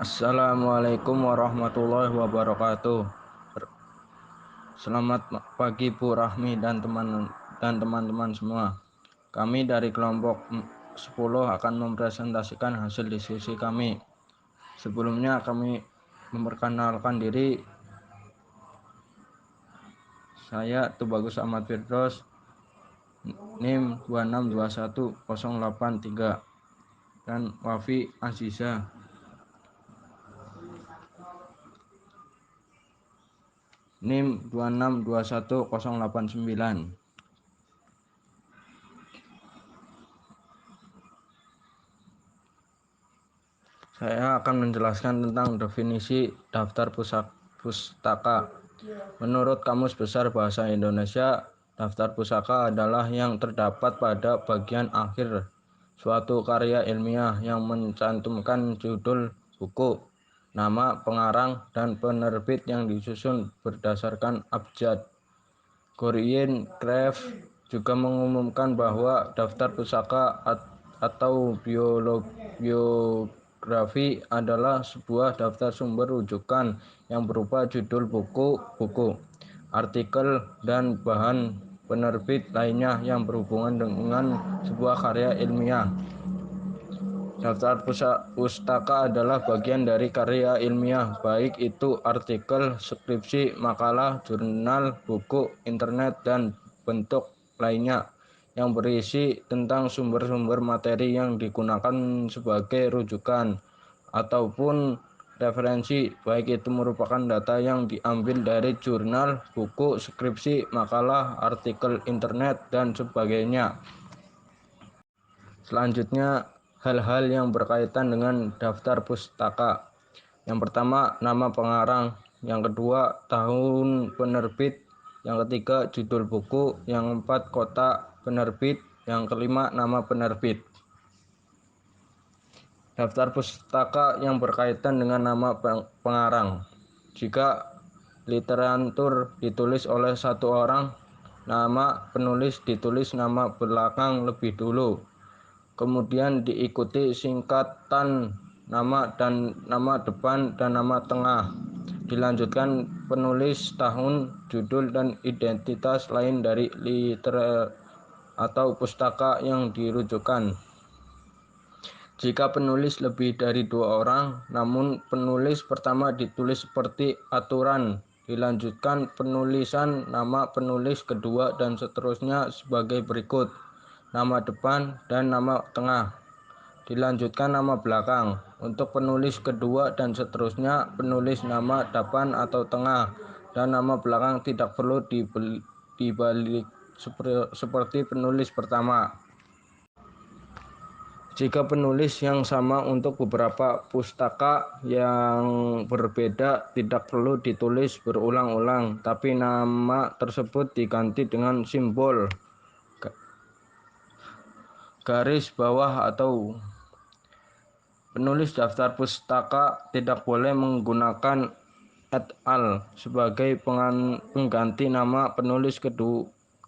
Assalamualaikum warahmatullahi wabarakatuh. Selamat pagi Bu Rahmi dan teman-teman semua. Kami dari kelompok 10 akan mempresentasikan hasil diskusi kami. Sebelumnya kami memperkenalkan diri. Saya Tubagus Ahmad Firdaus, NIM 2621083 dan Wafi Aziza NIM 2621089. Saya akan menjelaskan tentang definisi daftar pustaka. Menurut Kamus Besar Bahasa Indonesia, daftar pustaka adalah yang terdapat pada bagian akhir suatu karya ilmiah yang mencantumkan judul buku, nama pengarang, dan penerbit yang disusun berdasarkan abjad. Gorin Kreeft juga mengumumkan bahwa daftar pustaka atau biografi adalah sebuah daftar sumber rujukan yang berupa judul buku, artikel, dan bahan penerbit lainnya yang berhubungan dengan sebuah karya ilmiah. Daftar pustaka adalah bagian dari karya ilmiah, baik itu artikel, skripsi, makalah, jurnal, buku, internet, dan bentuk lainnya yang berisi tentang sumber-sumber materi yang digunakan sebagai rujukan ataupun referensi, baik itu merupakan data yang diambil dari jurnal, buku, skripsi, makalah, artikel internet, dan sebagainya. Selanjutnya, hal-hal yang berkaitan dengan daftar pustaka. Yang pertama, nama pengarang. Yang kedua, tahun penerbit. Yang ketiga, judul buku. Yang keempat, kota penerbit. Yang kelima, nama penerbit. Daftar pustaka yang berkaitan dengan nama pengarang. Jika literatur ditulis oleh satu orang, nama penulis ditulis nama belakang lebih dulu, kemudian diikuti singkatan nama dan nama depan dan nama tengah. Dilanjutkan penulis, tahun, judul, dan identitas lain dari literatur atau pustaka yang dirujukan. Jika penulis lebih dari 2 orang, namun penulis pertama ditulis seperti aturan, dilanjutkan penulisan nama penulis kedua dan seterusnya sebagai berikut: nama depan dan nama tengah, dilanjutkan nama belakang. Untuk penulis kedua dan seterusnya, penulis nama depan atau tengah dan nama belakang tidak perlu dibalik seperti penulis pertama. Jika penulis yang sama untuk beberapa pustaka yang berbeda, tidak perlu ditulis berulang-ulang, tapi nama tersebut diganti dengan simbol garis bawah atau penulis daftar pustaka tidak boleh menggunakan et al. Sebagai pengganti nama penulis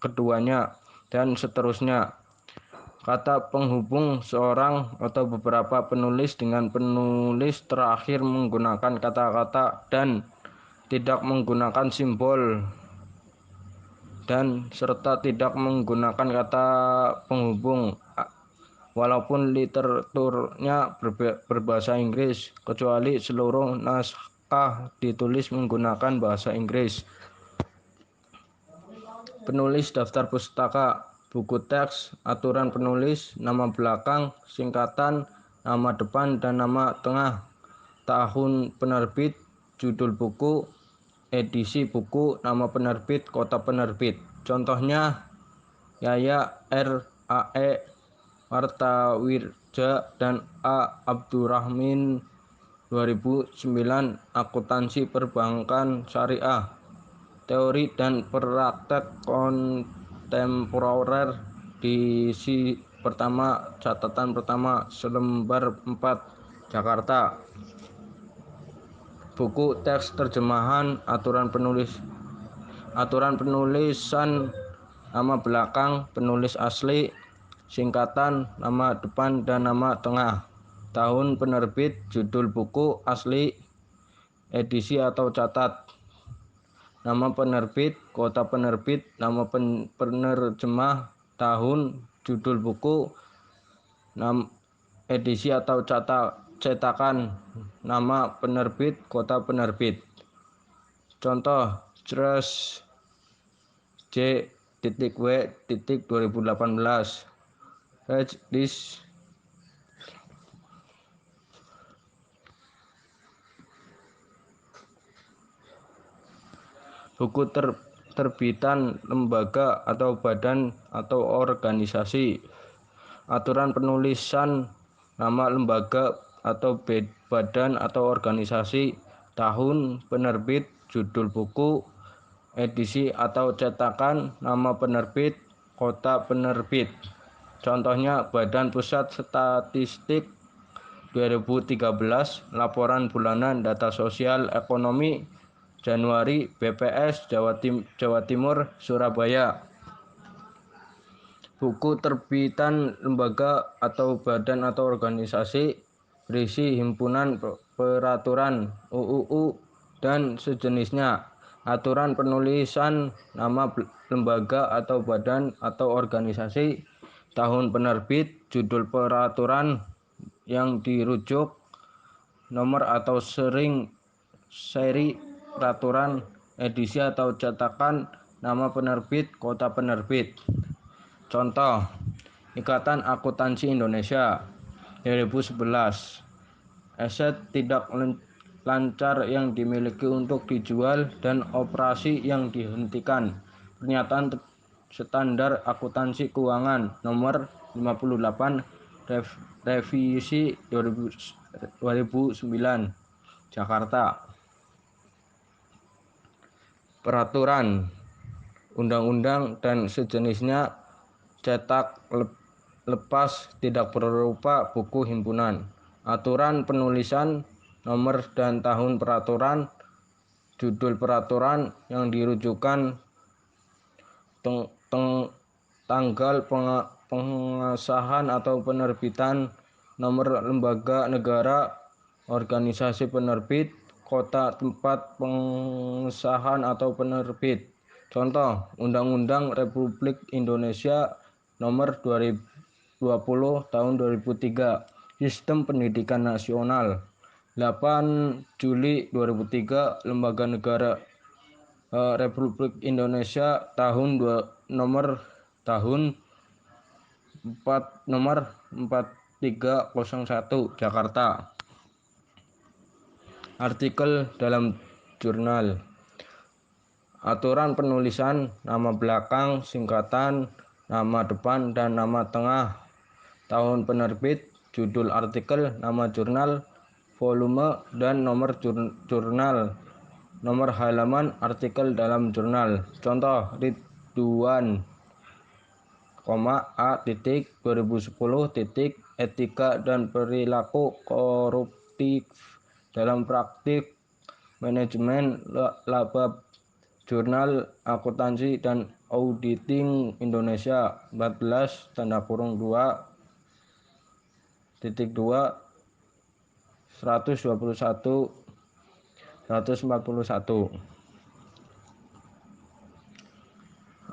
keduanya dan seterusnya. Kata penghubung seorang atau beberapa penulis dengan penulis terakhir menggunakan kata-kata dan tidak menggunakan simbol dan serta tidak menggunakan kata penghubung walaupun literaturnya berbahasa Inggris, kecuali seluruh naskah ditulis menggunakan bahasa Inggris. Penulis daftar pustaka, buku teks, aturan penulis, nama belakang, singkatan, nama depan dan nama tengah, tahun penerbit, judul buku, edisi buku, nama penerbit, kota penerbit. Contohnya Yaya R. A.E. Martawirja dan A. Abdurrahmin 2009, Akuntansi Perbankan Syariah, Teori dan Praktek Kontemporer, edisi pertama, catatan pertama, selembar 4, Jakarta. Buku teks terjemahan, aturan penulisan, nama belakang penulis asli, singkatan, nama depan dan nama tengah. tahun penerbit, judul buku asli, edisi atau catat, nama penerbit, kota penerbit, nama penerjemah, tahun, judul buku, edisi atau cetakan, nama penerbit, kota penerbit. Contoh, Strauss J.W. 2018. Read this. Buku terbitan lembaga atau badan atau organisasi. Aturan penulisan, nama lembaga atau badan atau organisasi, tahun penerbit, judul buku, edisi atau cetakan, nama penerbit, kota penerbit. Contohnya Badan Pusat Statistik 2013, laporan bulanan data sosial ekonomi Januari, BPS Jawa Timur, Surabaya. Buku terbitan lembaga atau badan atau organisasi berisi himpunan peraturan, UUU, dan sejenisnya. Aturan penulisan, nama lembaga atau badan atau organisasi, tahun penerbit, judul peraturan yang dirujuk, nomor atau seri peraturan, edisi atau cetakan, nama penerbit, kota penerbit. Contoh, Ikatan Akuntansi Indonesia 2011. Aset tidak lancar yang dimiliki untuk dijual dan operasi yang dihentikan. Pernyataan standar akuntansi keuangan nomor 58 revisi 2009 Jakarta. Peraturan undang-undang dan sejenisnya cetak lepas tidak berupa buku himpunan. Aturan penulisan, nomor dan tahun peraturan, judul peraturan yang dirujukan, tanggal pengesahan atau penerbitan, nomor lembaga negara, organisasi penerbit, kota tempat pengesahan atau penerbit. Contoh, Undang-Undang Republik Indonesia Nomor 2020 Tahun 2003, Sistem Pendidikan Nasional. 8 Juli 2003, Lembaga Negara Republik Indonesia nomor 4301 Jakarta. Artikel dalam jurnal. Aturan penulisan, nama belakang, singkatan, nama depan, dan nama tengah. Tahun penerbit, judul artikel, nama jurnal, volume, dan nomor jurnal. Nomor halaman artikel dalam jurnal. Contoh, Ridwan, A. 2010, Etika dan Perilaku Koruptif dalam Praktik Manajemen Laba Jurnal Akuntansi dan Auditing Indonesia 14 2.2 121 141.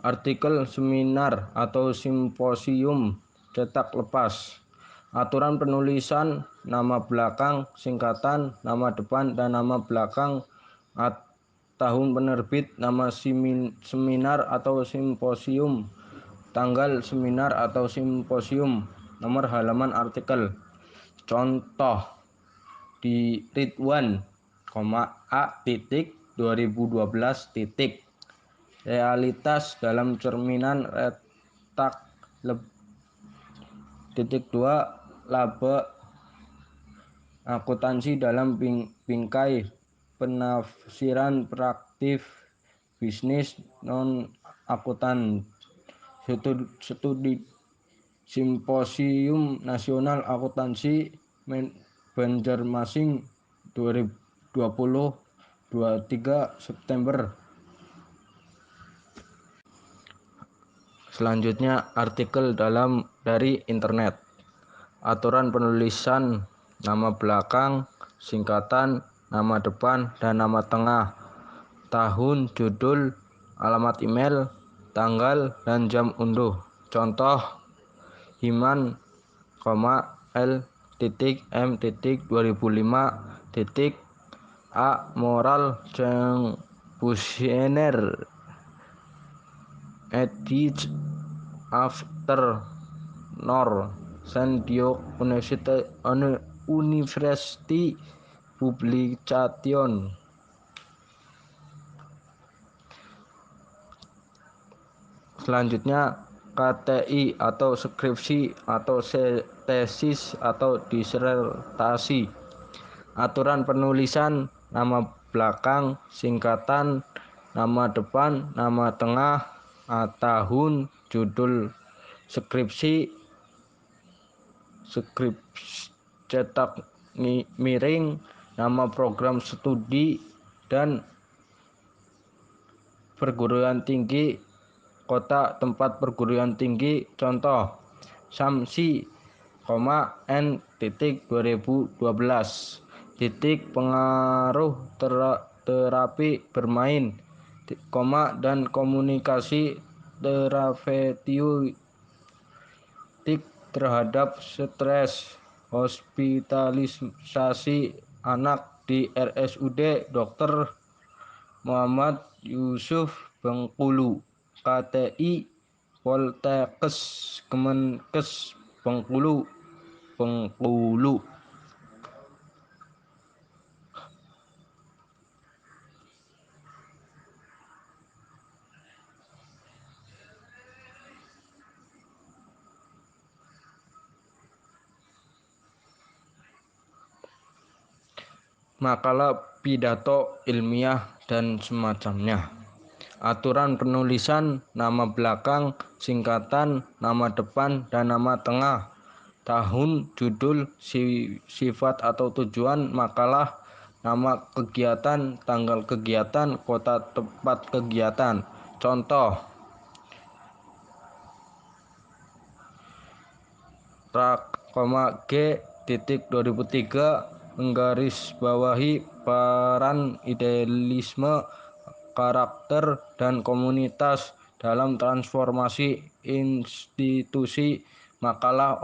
Artikel seminar atau simposium cetak lepas. Aturan penulisan, nama belakang, singkatan, nama depan, dan nama belakang. Tahun penerbit, nama seminar atau simposium, tanggal seminar atau simposium, nomor halaman artikel. Contoh, di Ridwan, A. 2012. Realitas dalam cerminan retak 2 laba akuntansi dalam bingkai penafsiran praktif bisnis non akuntan. Studi Simposium Nasional Akuntansi Banjarmasin 2020 23 September. Selanjutnya artikel dari internet. Aturan penulisan, nama belakang, singkatan, nama depan, dan nama tengah, tahun, judul, alamat email, tanggal, dan jam unduh. Contoh, Himan, L.M. 2005. A. Moral Jeng Bushiner Edith After Nor San Diego University Publication. Selanjutnya, KTI atau skripsi atau tesis atau disertasi. Aturan penulisan: nama belakang, singkatan, nama depan, nama tengah, tahun, judul skripsi, cetak miring, nama program studi, dan perguruan tinggi, kota tempat perguruan tinggi. Contoh, Samsi, N. 2012. Pengaruh terapi bermain, dan komunikasi terapeutik terhadap stres. Hospitalisasi anak di RSUD Dr. Muhammad Yusuf Bengkulu. KTI Poltekkes Kemenkes Bengkulu. Makalah, pidato ilmiah, dan semacamnya. Aturan penulisan: nama belakang, singkatan, nama depan, dan nama tengah, tahun, judul, sifat atau tujuan makalah, nama kegiatan, tanggal kegiatan, kota tempat kegiatan. Contoh, G. 2003 menggarisbawahi peran idealisme, karakter, dan komunitas dalam transformasi institusi. Makalah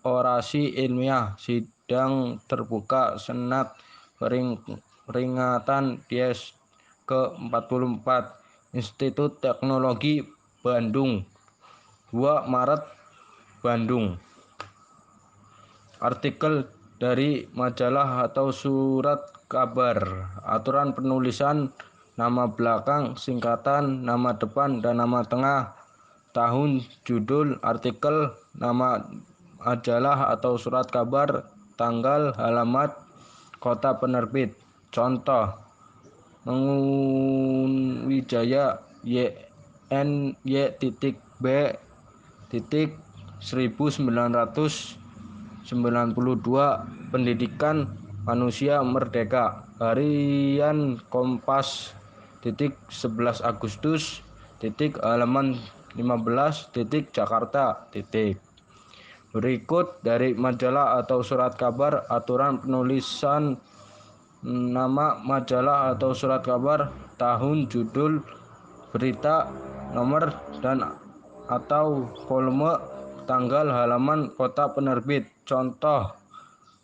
orasi ilmiah, sidang terbuka Senat peringatan Dies ke-44 Institut Teknologi Bandung, 2 Maret Bandung. Artikel dari majalah atau surat kabar. Aturan penulisan: nama belakang, singkatan, nama depan, dan nama tengah, tahun, judul artikel, nama majalah atau surat kabar, tanggal, alamat, kota penerbit. Contoh, Mangunwijaya YNY.B 1992. Pendidikan Manusia Merdeka. Harian Kompas 11 Agustus halaman 15 Jakarta. Berikut dari majalah atau surat kabar. Aturan penulisan: nama majalah atau surat kabar, tahun, judul, berita, nomor dan atau volume, tanggal, halaman, kota penerbit. Contoh,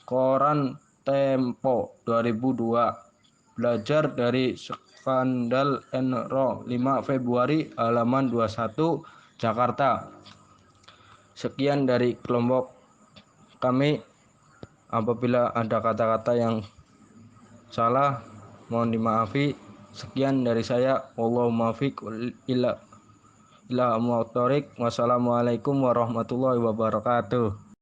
koran Tempo 2002. Belajar dari skandal Enro 5 Februari halaman 21 Jakarta. Sekian dari kelompok kami. Apabila ada kata-kata yang salah, mohon dimaafi. Sekian dari saya. Wallahumma fiq ila muwaffiq. Wassalamualaikum warahmatullahi wabarakatuh.